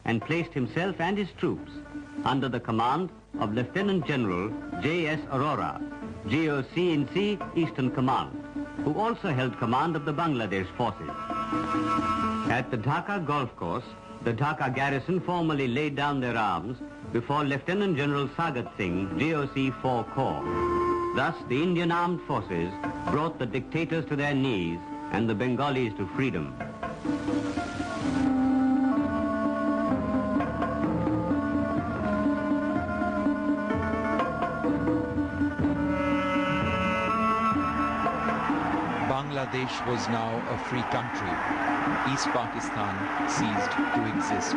and placed himself and his troops under the command of Lieutenant General J.S. Arora, GOC in C, Eastern Command, who also held command of the Bangladesh forces. At the Dhaka golf course, the Dhaka garrison formally laid down their arms before Lieutenant General Sagat Singh, GOC 4 Corps. Thus, the Indian armed forces brought the dictators to their knees and the Bengalis to freedom. Bangladesh was now a free country. East Pakistan ceased to exist.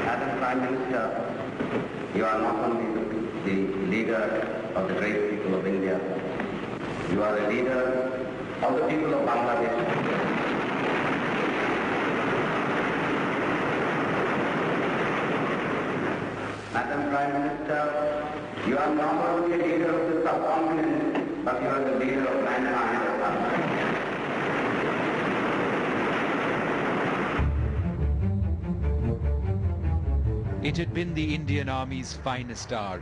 Madam Prime Minister, you are not only the leader of the great people of India, you are the leader of the people of Bangladesh. Madam Prime Minister, you are not only a leader of the subcontinent, but you are the leader of mankind. It had been the Indian Army's finest hour.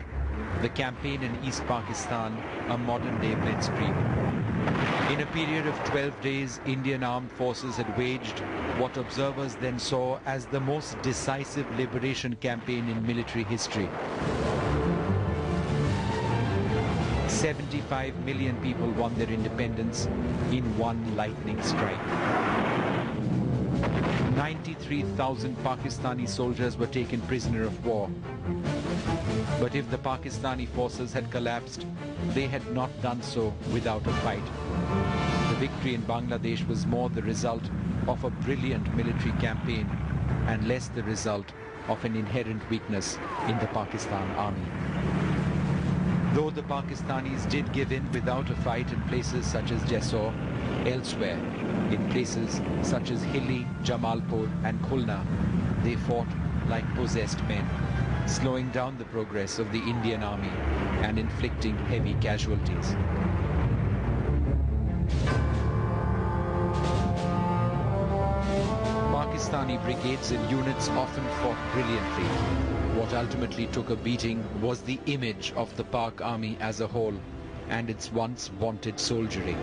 The campaign in East Pakistan, a modern-day blitzkrieg. In a period of 12 days, Indian armed forces had waged what observers then saw as the most decisive liberation campaign in military history. 75 million people won their independence in one lightning strike. 93,000 Pakistani soldiers were taken prisoner of war. But if the Pakistani forces had collapsed, they had not done so without a fight. The victory in Bangladesh was more the result of a brilliant military campaign and less the result of an inherent weakness in the Pakistan army. Though the Pakistanis did give in without a fight in places such as Jessore, elsewhere, in places such as Hilli, Jamalpur and Khulna, they fought like possessed men, slowing down the progress of the Indian army and inflicting heavy casualties. Pakistani brigades and units often fought brilliantly. What ultimately took a beating was the image of the Pak army as a whole and its once vaunted soldiery.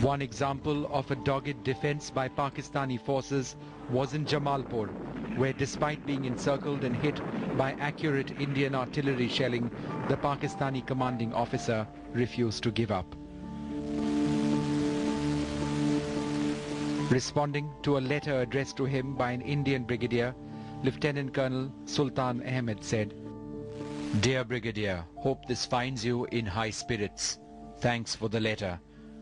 One example of a dogged defense by Pakistani forces was in Jamalpur, where despite being encircled and hit by accurate Indian artillery shelling, the Pakistani commanding officer refused to give up. Responding to a letter addressed to him by an Indian brigadier, Lieutenant Colonel Sultan Ahmed said, "Dear Brigadier, hope this finds you in high spirits. Thanks for the letter.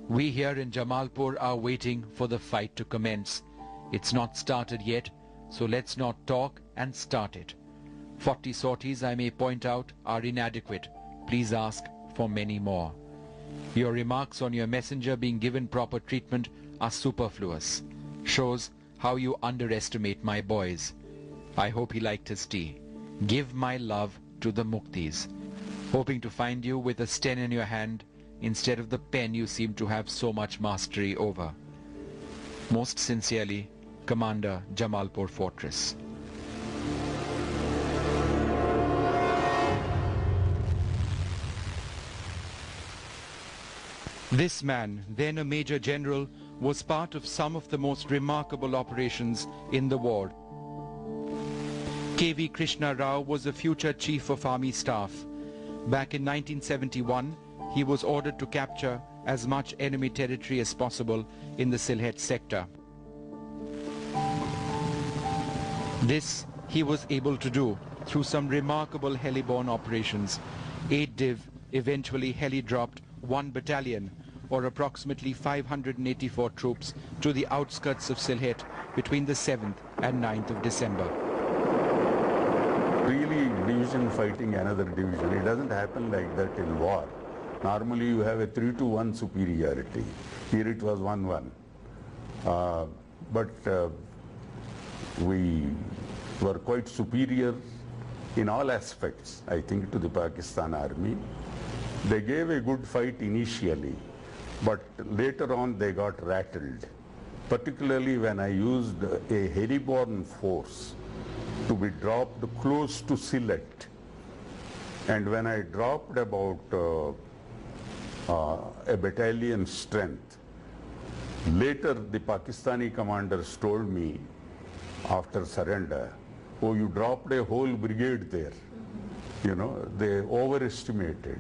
We here in Jamalpur are waiting for the fight to commence. It's not started yet, so let's not talk and start it. 40 sorties, I may point out, are inadequate. Please ask for many more. Your remarks on your messenger being given proper treatment are superfluous. Shows how you underestimate my boys. I hope he liked his tea. Give my love to the Muktis. Hoping to find you with a sten in your hand instead of the pen you seem to have so much mastery over. Most sincerely, Commander, Jamalpur Fortress." This man, then a Major General, was part of some of the most remarkable operations in the war. K.V. Krishna Rao was a future Chief of Army Staff. Back in 1971, he was ordered to capture as much enemy territory as possible in the Sylhet sector. This he was able to do through some remarkable heliborne operations. 8 Div eventually heli-dropped 1 battalion, or approximately 584 troops, to the outskirts of Sylhet between the 7th and 9th of December. Really, division fighting another division, it doesn't happen like that in war. Normally you have a 3-to-1 superiority. Here it was 1-1. But we were quite superior in all aspects, I think, to the Pakistan army. They gave a good fight initially, but later on they got rattled, particularly when I used a heli-borne force to be dropped close to Sylhet. And when I dropped about a battalion strength, later the Pakistani commanders told me after surrender, oh, you dropped a whole brigade there. You know, they overestimated.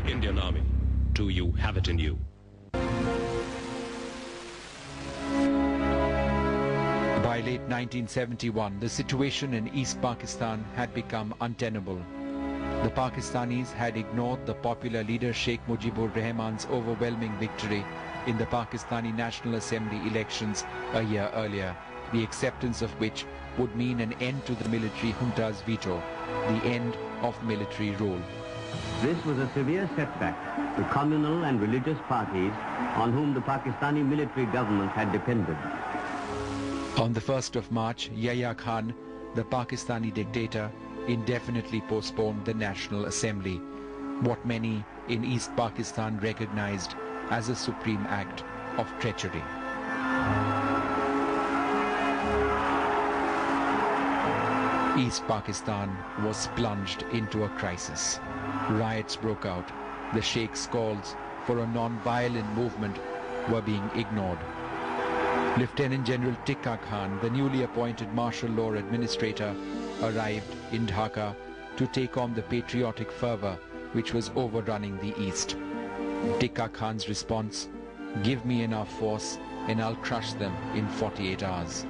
Indian Army. Do you have it in you? By late 1971, the situation in East Pakistan had become untenable. The Pakistanis had ignored the popular leader Sheikh Mujibur Rahman's overwhelming victory in the Pakistani National Assembly elections a year earlier, the acceptance of which would mean an end to the military junta's veto, the end of military rule. This was a severe setback to communal and religious parties on whom the Pakistani military government had depended. On the 1st of March, Yahya Khan, the Pakistani dictator, indefinitely postponed the National Assembly, what many in East Pakistan recognized as a supreme act of treachery. East Pakistan was plunged into a crisis. Riots broke out. The Sheikh's calls for a non-violent movement were being ignored. Lieutenant General Tikka Khan, the newly appointed martial law administrator, arrived in Dhaka to take on the patriotic fervor which was overrunning the East. Tikka Khan's response, "Give me enough force and I'll crush them in 48 hours.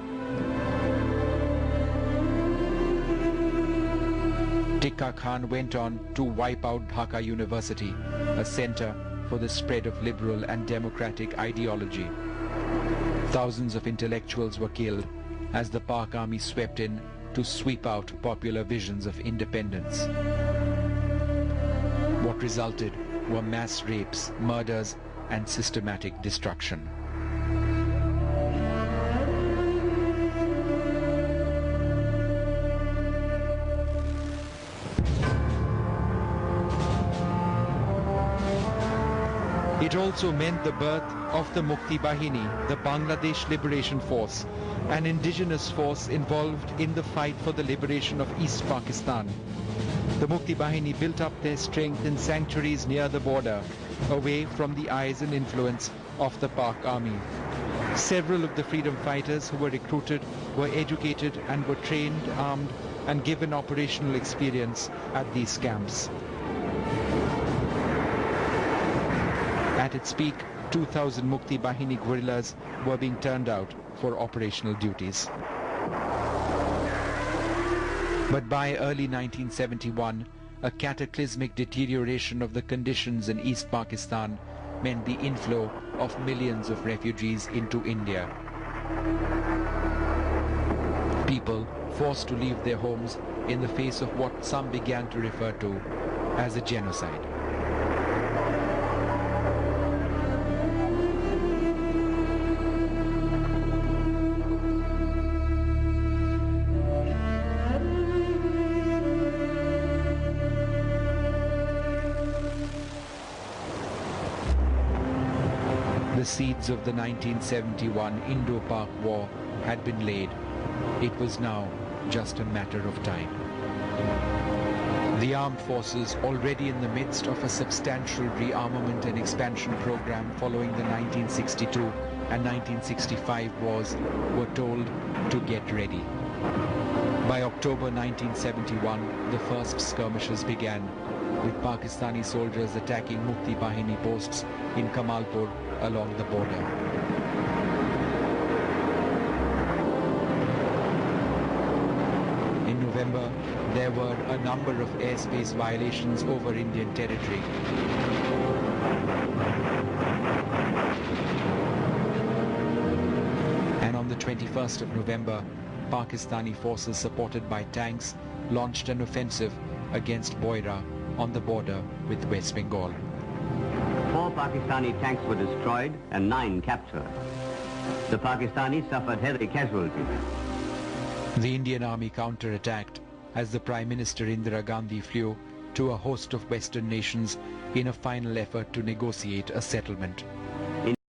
Tikka Khan went on to wipe out Dhaka University, a center for the spread of liberal and democratic ideology. Thousands of intellectuals were killed as the Pak army swept in to sweep out popular visions of independence. What resulted were mass rapes, murders, and systematic destruction. It also meant the birth of the Mukti Bahini, the Bangladesh Liberation Force, an indigenous force involved in the fight for the liberation of East Pakistan. The Mukti Bahini built up their strength in sanctuaries near the border, away from the eyes and influence of the Pak army. Several of the freedom fighters who were recruited were educated and were trained, armed, and given operational experience at these camps. At its peak, 2,000 Mukti Bahini guerrillas were being turned out for operational duties. But by early 1971, a cataclysmic deterioration of the conditions in East Pakistan meant the inflow of millions of refugees into India. People forced to leave their homes in the face of what some began to refer to as a genocide. The seeds of the 1971 Indo-Pak War had been laid. It was now just a matter of time. The armed forces, already in the midst of a substantial rearmament and expansion program following the 1962 and 1965 wars, were told to get ready. By October 1971, the first skirmishes began, with Pakistani soldiers attacking Mukti Bahini posts in Kamalpur along the border. In November, there were a number of airspace violations over Indian territory. And on the 21st of November, Pakistani forces supported by tanks launched an offensive against Boira on the border with West Bengal. 4 Pakistani tanks were destroyed and 9 captured. The Pakistanis suffered heavy casualties. The Indian Army counterattacked as the Prime Minister Indira Gandhi flew to a host of Western nations in a final effort to negotiate a settlement.